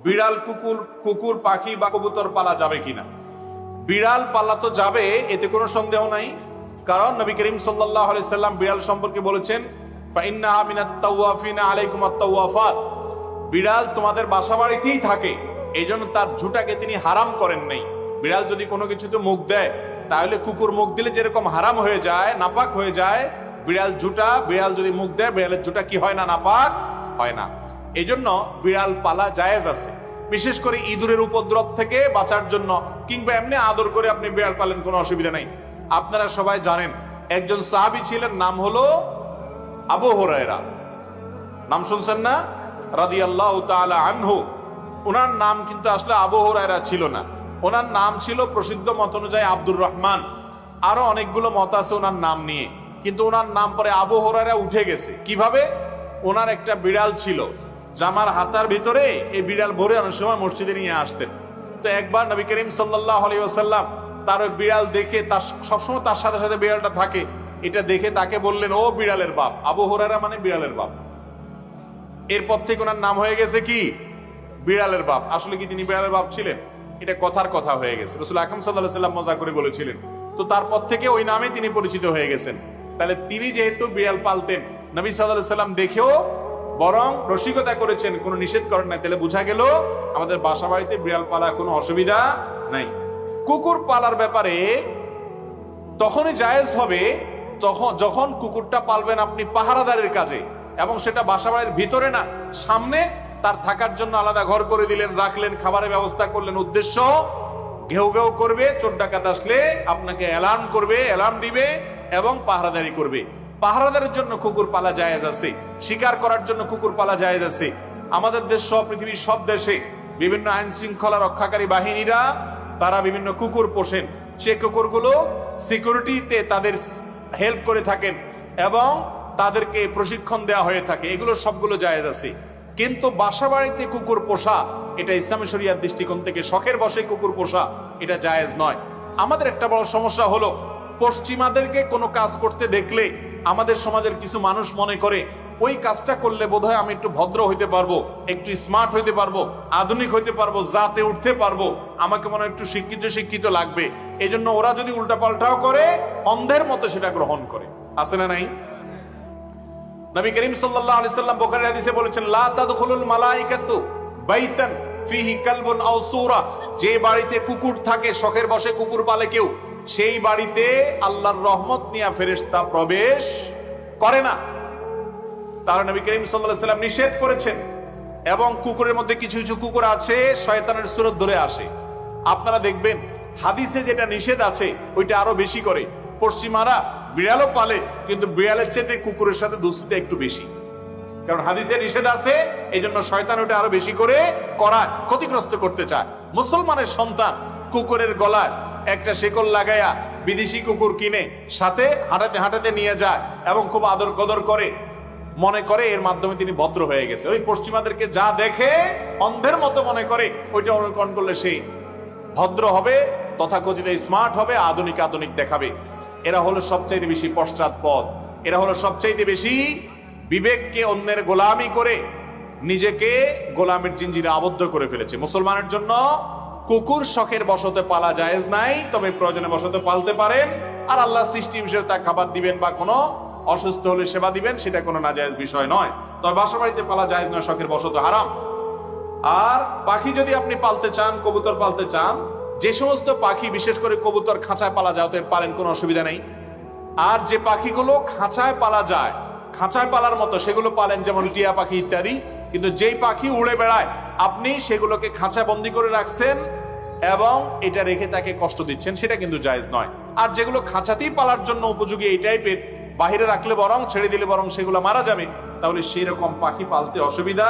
বিড়াল, কুকুর, কুকুর, পাখি বা কবুতর পালা যাবে কিনা? বিড়াল পালা তো যাবে, এতে কোনো সন্দেহ নাই। কারণ নবী করিম সাল্লাল্লাহু আলাইহি সাল্লাম বিড়াল সম্পর্কে বলেছেন, ফাইন্নাহা মিনাত তাওয়াফিনা আলাইকুম আত-তাওয়াফাত, বিড়াল তোমাদের বাসা বাড়িতেই থাকে, এই জন্য তার ঝুঁটাকে তিনি হারাম করেন নাই। বিড়াল যদি কোনো কিছুতে মুখ দেয়, তাহলে কুকুর মুখ দিলে যেরকম হারাম হয়ে যায়, নাপাক হয়ে যায়, বিড়াল যদি মুখ দেয়, বিড়ালের ঝুঁটা কি হয় না? নাপাক হয় না। এই জন্য বিড়াল পালা জায়েজ আছে, বিশেষ করে ইঁদুরের উপদ্রব থেকে বাঁচার জন্য, কিংবা এমনি আদর করে আপনি বিড়াল পালেন, কোনো অসুবিধা নাই। আপনারা সবাই জানেন একজন সাহাবী ছিলেন, নাম হলো আবু হুরায়রা, নাম শুনছেন না? রাদিয়াল্লাহু তাআলা আনহু। ওনার নাম কিন্তু আসলে আবু হুরায়রা ছিল না, ওনার নাম ছিল প্রসিদ্ধ মত অনুযায়ী আব্দুর রহমান। আরো অনেকগুলো মত আছে ওনার নাম নিয়ে, কিন্তু ওনার নাম পরে আবু হুরায়রা উঠে গেছে। কিভাবে? ওনার একটা বিড়াল ছিল, জামার হাতার ভিতরে এই বিড়াল ভরে অনেক সময় মসজিদে নিয়ে আসতেন। তো একবার নবী করিম সাল্লাল্লাহু আলাইহি ওয়াসাল্লাম তার ওই বিড়াল দেখে, তার সবসময় তার সাথে সাথে বিড়ালটা থাকে, এটা দেখে তাকে বললেন, ও বিড়ালের বাপ। আবু হুরায়রা মানে বিড়ালের বাপ। এরপর থেকে ওনার নাম হয়ে গেছে কি? বিড়ালের বাপ। আসলে কি তিনি বিড়ালের বাপ ছিলেন? এটা কথার কথা হয়ে গেছে, রাসূল আকরাম সাল্লাল্লাহু আলাইহি ওয়াসাল্লাম মজা করে বলেছিলেন। তো তারপর থেকে ওই নামে তিনি পরিচিত হয়ে গেছেন। তাহলে তিনি যেহেতু বিড়াল পালতেন, নবী সাল্লাল্লাহু আলাইহি ওয়াসাল্লাম দেখেও বরং রসিকতা করেছেন, কোনো নিষেধ করেন নাই। তাহলে বোঝা গেল আমাদের বাসা বাড়িতে বিড়াল পালা কোনো অসুবিধা নাই। কুকুর পালার ব্যাপারে তখনই জায়েজ হবে যখন কুকুরটা পালবেন আপনি পাহারাদারের কাজে, এবং সেটা বাসা বাড়ির ভিতরে না, সামনে তার থাকার জন্য আলাদা ঘর করে দিলেন, রাখলেন, খাবারের ব্যবস্থা করলেন। উদ্দেশ্য ঘেউ ঘেউ করবে, চোর ডাকাত আসলে আপনাকে অ্যালার্ম দিবে এবং পাহারাদারি করবে। পাহারাদারের জন্য কুকুর পালা জায়েজ আছে, শিকার করার জন্য কুকুর পালা জায়েজ আছে। আমাদের দেশ সহ পৃথিবীর সব দেশে বিভিন্ন আইন শৃঙ্খলা রক্ষাকারী বাহিনীরা তারা বিভিন্ন কুকুর পোষেন। সে কুকুরগুলো সিকিউরিটিতে তাদের হেল্প করে থাকেন এবং তাদেরকে প্রশিক্ষণ দেওয়া হয়ে থাকে, এগুলো সবগুলো জায়েজ আছে। কিন্তু বাসা বাড়িতে কুকুর পোষা, এটা ইসলামী শরিয়ার দৃষ্টিকোণ থেকে শখের বশে কুকুর পোষা, এটা জায়েজ নয়। আমাদের একটা বড় সমস্যা হলো, পশ্চিমাদেরকে কোনো কাজ করতে দেখলে আমাদের সমাজের কিছু মানুষ মনে করে ওই কাজটা করলে বোধহয় আমি একটু ভদ্র হইতে পারবো, একটু স্মার্ট হইতে পারবো, আধুনিক হইতে পারবো, জাতে উঠতে পারবো, আমাকে মনে হয় একটু শিক্ষিত লাগবে। এই জন্য ওরা যদি উল্টাপাল্টাও করে, অন্ধের মতো সেটা গ্রহণ করে। আছে না নাই? নবী করিম সাল্লাল্লাহু আলাইহি সাল্লাম বুখারীর হাদিসে বলেছেন, লা তাদখুলুল মালাইকাতু বাইতান ফিহি কালবুন আও সূরা, যে বাড়িতে কুকুর থাকে, শখের বশে কুকুর পালে কেউ, সেই বাড়িতে আল্লাহর রহমত নিয়ে ফেরেশতা প্রবেশ করে না। তার নবী করিম সাল্লাল্লাহু আলাইহি সাল্লাম নিষেধ করেছেন। এবং কুকুরের মধ্যে কিছু কিছু কুকুর আছে শয়তানের সুরত ধরে আসে। আপনারা দেখবেন হাদিসে যেটা নিষেধ আছে ওইটা আরো বেশি করে। পশ্চিমারা বিড়ালও পালে, কিন্তু বিড়ালের চেয়ে কুকুরের সাথে দুস্তিটা একটু বেশি, কারণ হাদিসে নিষেধ আছে, এই জন্য শয়তান ওটা আরো বেশি করে করায়, ক্ষতিগ্রস্ত করতে চায়। মুসলমানের সন্তান কুকুরের গলায় একটা শেকল লাগাইয়া বিদেশি কুকুর কিনে সাথে হাঁটাতে হাঁটাতে নিয়ে যায় এবং খুব আদর কদর করে, মনে করে এর মাধ্যমে তিনি ভদ্র হয়ে গেছে। ওই পশ্চিমাদেরকে যা দেখে অন্ধের মতো মনে করে ওইটা অনুকরণ করলে সেই ভদ্র হবে, তথাকথিত স্মার্ট হবে, আধুনিক দেখাবে। এরা হলো সবচাইতে বেশি পশ্চাৎপদ, এরা হলো সবচাইতে বেশি বিবেককে অন্যের গোলামি করে নিজেকে গোলামের জিঞ্জিরে আবদ্ধ করে ফেলেছে। মুসলমানের জন্য কুকুর শখের বশতে পালা জায়েজ নাই, তবে প্রয়োজনে বশতে পালতে পারেন। আর আল্লাহ সৃষ্টি হিসেবে তা খাবার দিবেন বা কোনো অসুস্থ হলে সেবা দিবেন, সেটা কোনো নাজায়েজ বিষয় নয়। তবে বাসা বাড়িতে পালা জায়েজ নয়, শখের বশত হারাম। আর পাখি যদি আপনি পালতে চান, কবুতর পালতে চান, যে সমস্ত পাখি, বিশেষ করে কবুতর খাঁচায় পালা যায়, অতএব পালেন, কোনো অসুবিধা নেই। আর যে পাখিগুলো খাঁচায় পালা যায়, খাঁচায় পালার মতো, সেগুলো পালেন, যেমন টিয়া পাখি ইত্যাদি। কিন্তু যেই পাখি উড়ে বেড়ায়, আপনি সেগুলোকে খাঁচা বন্দি করে রাখছেন এবং এটা রেখে তাকে কষ্ট দিচ্ছেন, সেটা কিন্তু জায়েজ নয়। আর যেগুলো খাঁচাতেই পালার জন্য উপযোগী, এই টাইপের, বাহিরে রাখলে বরং, ছেড়ে দিলে বরং সেগুলো মারা যাবে, তাহলে সেই রকম পাখি পালতে অসুবিধা